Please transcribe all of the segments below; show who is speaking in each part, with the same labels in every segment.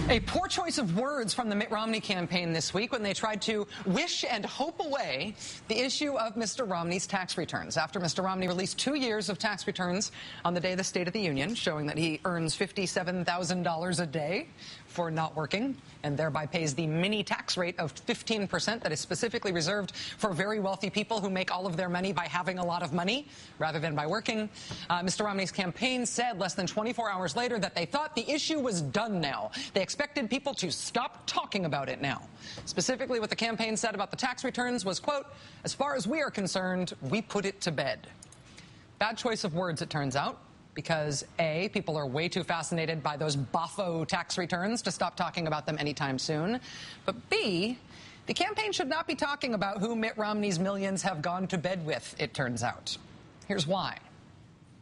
Speaker 1: A poor choice of words from the Mitt Romney campaign this week when they tried to wish and hope away the issue of Mr. Romney's tax returns. After Mr. Romney released 2 years of tax returns on the day of the State of the Union, showing that he earns $57,000 a day for not working and thereby pays the mini tax rate of 15% that is specifically reserved for very wealthy people who make all of their money by having a lot of money rather than by working. Mr. Romney's campaign said less than 24 hours later that they thought the issue was done now. They expected people to stop talking about it now. Specifically, what the campaign said about the tax returns was, quote, "As far as we are concerned, we put it to bed." Bad choice of words, it turns out, because A, people are way too fascinated by those boffo tax returns to stop talking about them anytime soon. But B, the campaign should not be talking about who Mitt Romney's millions have gone to bed with, it turns out. Here's why.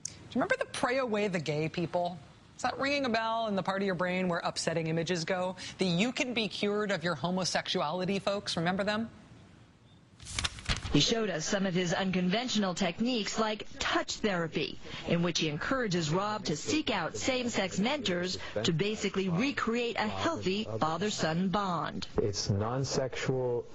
Speaker 1: Do you remember the pray away the gay people? Is that ringing a bell in the part of your brain where upsetting images go? The you can be cured of your homosexuality folks, remember them?
Speaker 2: He showed us some of his unconventional techniques like touch therapy, in which he encourages Rob to seek out same-sex mentors to basically recreate a healthy father-son bond.
Speaker 3: It's non-sexual.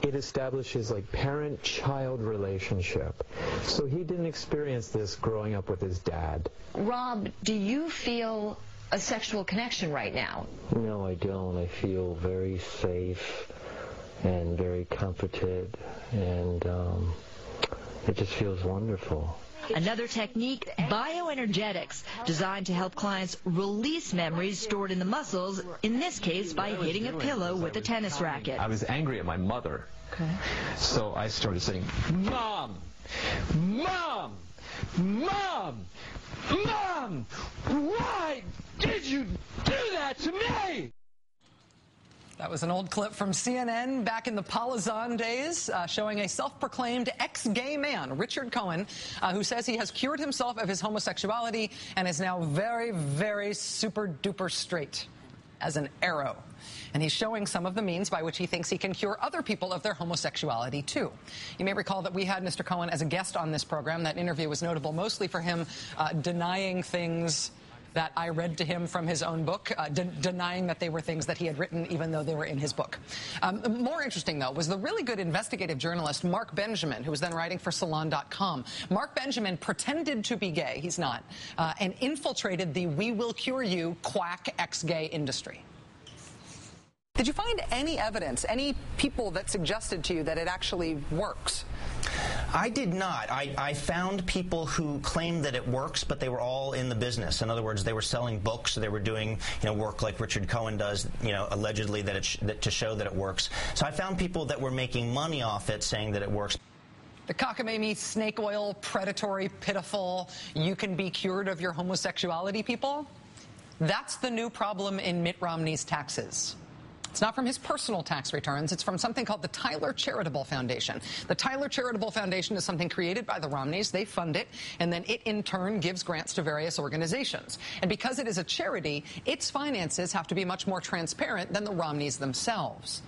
Speaker 3: It establishes like parent-child relationship. So he didn't experience this growing up with his dad.
Speaker 4: Rob, do you feel a sexual connection right now?
Speaker 3: No, I don't. I feel very safe and very comforted, and it just feels wonderful.
Speaker 2: Another technique, bioenergetics, designed to help clients release memories stored in the muscles, in this case by hitting a pillow with a tennis racket.
Speaker 5: I was angry at my mother, so I started saying, "Mom! Mom! Mom! Mom! Why did you do that to me?"
Speaker 1: That was an old clip from CNN back in the Palazan days, showing a self-proclaimed ex-gay man, Richard Cohen, who says he has cured himself of his homosexuality and is now very, very super-duper straight as an arrow. And he's showing some of the means by which he thinks he can cure other people of their homosexuality, too. You may recall that we had Mr. Cohen as a guest on this program. That interview was notable mostly for him denying things that I read to him from his own book, denying that they were things that he had written, even though they were in his book. More interesting, though, was the really good investigative journalist Mark Benjamin, who was then writing for Salon.com. Mark Benjamin pretended to be gay, he's not, and infiltrated the we will cure you quack ex-gay industry. Did you find any evidence, any people that suggested to you that it actually works?
Speaker 6: I did not. I found people who claimed that it works, but they were all in the business. In other words, they were selling books, they were doing work like Richard Cohen does, allegedly to show that it works. So I found people that were making money off it, saying that it works.
Speaker 1: The cockamamie, snake oil, predatory, pitiful, you can be cured of your homosexuality people? That's the new problem in Mitt Romney's taxes. It's not from his personal tax returns. It's from something called the Tyler Charitable Foundation. The Tyler Charitable Foundation is something created by the Romneys. They fund it, and then it, in turn, gives grants to various organizations. And because it is a charity, its finances have to be much more transparent than the Romneys themselves.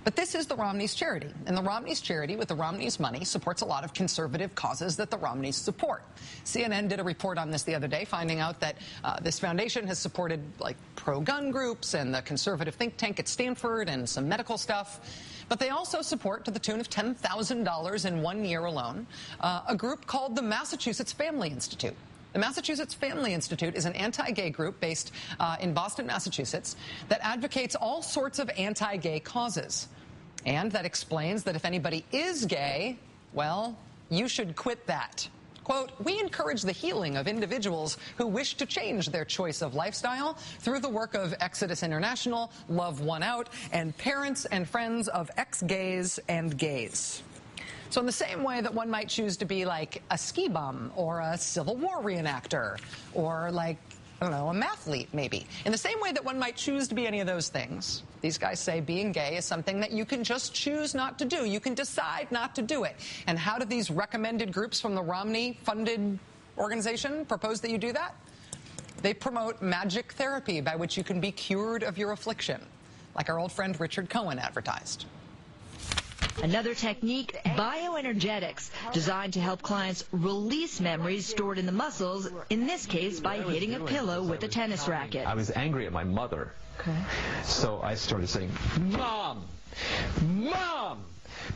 Speaker 1: But this is the Romneys' charity, and the Romneys' charity, with the Romneys' money, supports a lot of conservative causes that the Romneys support. CNN did a report on this the other day, finding out that this foundation has supported, like, pro-gun groups and the conservative think tank at Stanford and some medical stuff. But they also support, to the tune of $10,000 in 1 year alone, a group called the Massachusetts Family Institute. The Massachusetts Family Institute is an anti-gay group based in Boston, Massachusetts, that advocates all sorts of anti-gay causes. And that explains that if anybody is gay, well, you should quit that. Quote, "We encourage the healing of individuals who wish to change their choice of lifestyle through the work of Exodus International, Love One Out, and parents and friends of ex-gays and gays." So in the same way that one might choose to be like a ski bum or a Civil War reenactor or like, I don't know, a mathlete maybe. In the same way that one might choose to be any of those things, these guys say being gay is something that you can just choose not to do. You can decide not to do it. And how do these recommended groups from the Romney-funded organization propose that you do that? They promote magic therapy by which you can be cured of your affliction, like our old friend Richard Cohen advertised.
Speaker 2: Another technique, bioenergetics, designed to help clients release memories stored in the muscles, in this case by hitting a pillow with a tennis racket.
Speaker 5: I was angry at my mother.
Speaker 2: Okay.
Speaker 5: So I started saying, Mom! Mom!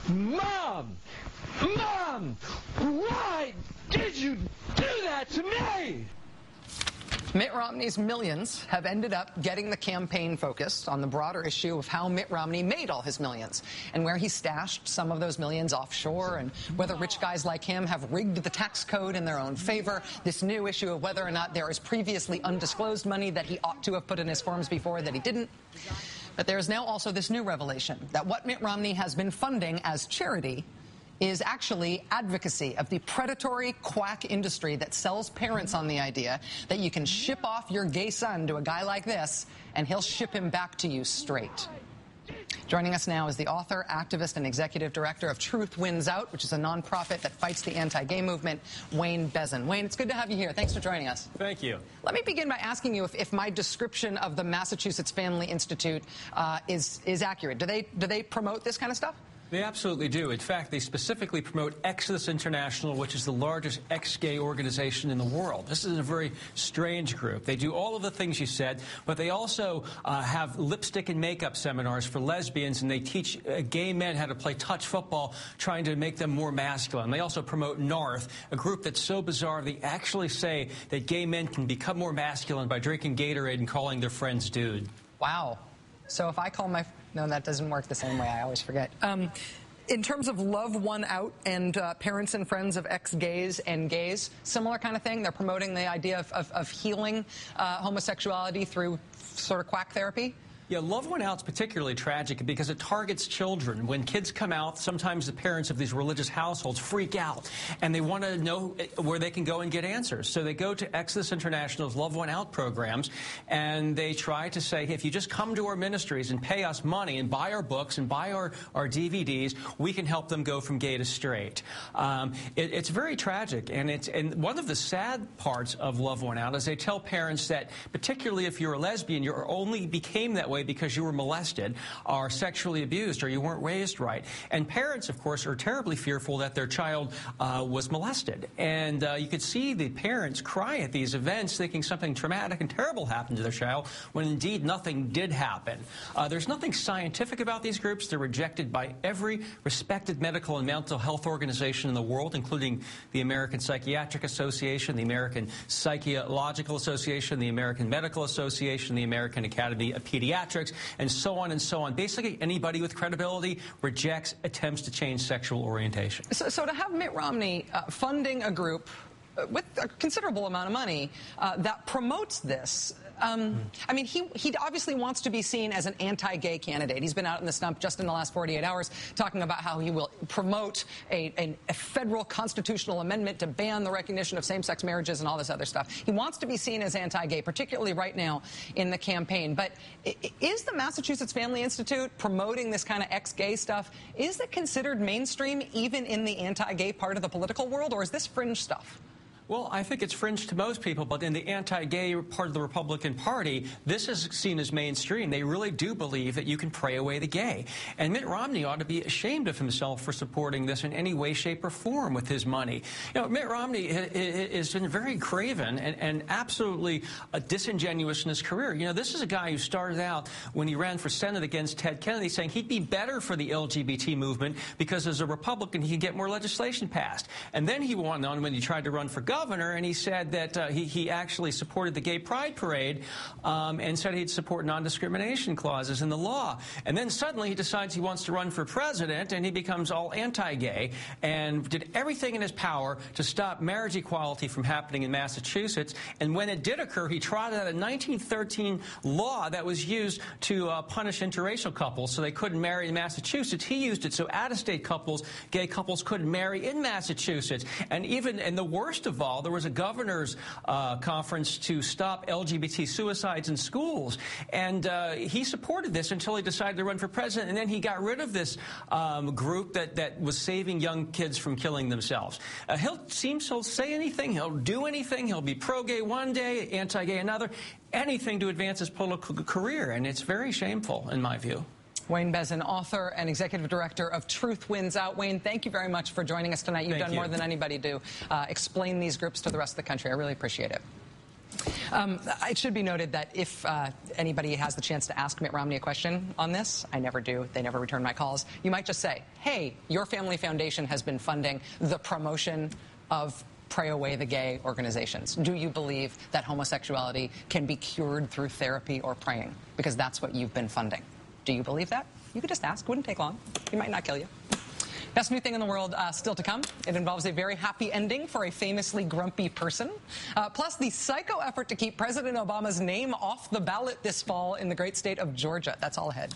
Speaker 5: Mom! Mom! Why did you do that to me?
Speaker 1: Mitt Romney's millions have ended up getting the campaign focused on the broader issue of how Mitt Romney made all his millions and where he stashed some of those millions offshore and whether rich guys like him have rigged the tax code in their own favor, this new issue of whether or not there is previously undisclosed money that he ought to have put in his forms before that he didn't. But there is now also this new revelation that what Mitt Romney has been funding as charity is actually advocacy of the predatory quack industry that sells parents on the idea that you can ship off your gay son to a guy like this and he'll ship him back to you straight. Joining us now is the author, activist, and executive director of Truth Wins Out, which is a nonprofit that fights the anti-gay movement, Wayne Bezin. Wayne, it's good to have you here. Thanks for joining us.
Speaker 7: Thank you.
Speaker 1: Let me begin by asking you if my description of the Massachusetts Family Institute is accurate. Do they promote this kind of stuff?
Speaker 7: They absolutely do. In fact, they specifically promote Exodus International, which is the largest ex-gay organization in the world. This is a very strange group. They do all of the things you said, but they also have lipstick and makeup seminars for lesbians, and they teach gay men how to play touch football, trying to make them more masculine. They also promote Narth, a group that's so bizarre they actually say that gay men can become more masculine by drinking Gatorade and calling their friends dude.
Speaker 1: Wow. So if I call my... No, that doesn't work the same way. I always forget. In terms of Love One Out and parents and friends of ex-gays and gays, similar kind of thing? They're promoting the idea of healing homosexuality through sort of quack therapy?
Speaker 7: Yeah, Love One Out's particularly tragic because it targets children. When kids come out, sometimes the parents of these religious households freak out, and they want to know where they can go and get answers. So they go to Exodus International's Love One Out programs, and they try to say, hey, if you just come to our ministries and pay us money and buy our books and buy our DVDs, we can help them go from gay to straight. It's very tragic, and one of the sad parts of Love One Out is they tell parents that, particularly if you're a lesbian, you only became that way because you were molested or sexually abused or you weren't raised right. And parents, of course, are terribly fearful that their child was molested. And you could see the parents cry at these events thinking something traumatic and terrible happened to their child when indeed nothing did happen. There's nothing scientific about these groups. They're rejected by every respected medical and mental health organization in the world, including the American Psychiatric Association, the American Psychological Association, the American Medical Association, the American Academy of Pediatrics, and so on and so on. Basically, anybody with credibility rejects attempts to change sexual orientation.
Speaker 1: So to have Mitt Romney funding a group with a considerable amount of money that promotes this, I mean, he obviously wants to be seen as an anti-gay candidate. He's been out in the stump just in the last 48 hours talking about how he will promote a federal constitutional amendment to ban the recognition of same-sex marriages and all this other stuff. He wants to be seen as anti-gay, particularly right now in the campaign. But is the Massachusetts Family Institute promoting this kind of ex-gay stuff? Is it considered mainstream even in the anti-gay part of the political world, or is this fringe stuff?
Speaker 7: Well, I think it's fringe to most people, but in the anti-gay part of the Republican Party, this is seen as mainstream. They really do believe that you can pray away the gay. And Mitt Romney ought to be ashamed of himself for supporting this in any way, shape, or form with his money. You know, Mitt Romney has been very craven and absolutely disingenuous in his career. You know, this is a guy who started out when he ran for Senate against Ted Kennedy saying he'd be better for the LGBT movement because as a Republican he could get more legislation passed. And then he went on when he tried to run for governor, and he said that he actually supported the Gay Pride Parade and said he'd support non-discrimination clauses in the law. And then suddenly he decides he wants to run for president, and he becomes all anti-gay and did everything in his power to stop marriage equality from happening in Massachusetts. And when it did occur, he trotted out a 1913 law that was used to punish interracial couples so they couldn't marry in Massachusetts. He used it so out-of-state couples, gay couples, couldn't marry in Massachusetts. And even in the worst of all, there was a governor's conference to stop LGBT suicides in schools. And he supported this until he decided to run for president. And then he got rid of this group that was saving young kids from killing themselves. He'll say anything. He'll do anything. He'll be pro-gay one day, anti-gay another. Anything to advance his political career. And it's very shameful, in my view.
Speaker 1: Wayne Bezin, author and executive director of Truth Wins Out. Wayne, thank you very much for joining us tonight. You've done more than anybody to explain these groups to the rest of the country. I really appreciate it. It should be noted that if anybody has the chance to ask Mitt Romney a question on this, I never do. They never return my calls. You might just say, hey, your family foundation has been funding the promotion of Pray Away the Gay organizations. Do you believe that homosexuality can be cured through therapy or praying? Because that's what you've been funding. Do you believe that? You could just ask. Wouldn't take long. He might not kill you. Best new thing in the world still to come. It involves a very happy ending for a famously grumpy person. Plus, the psycho effort to keep President Obama's name off the ballot this fall in the great state of Georgia. That's all ahead.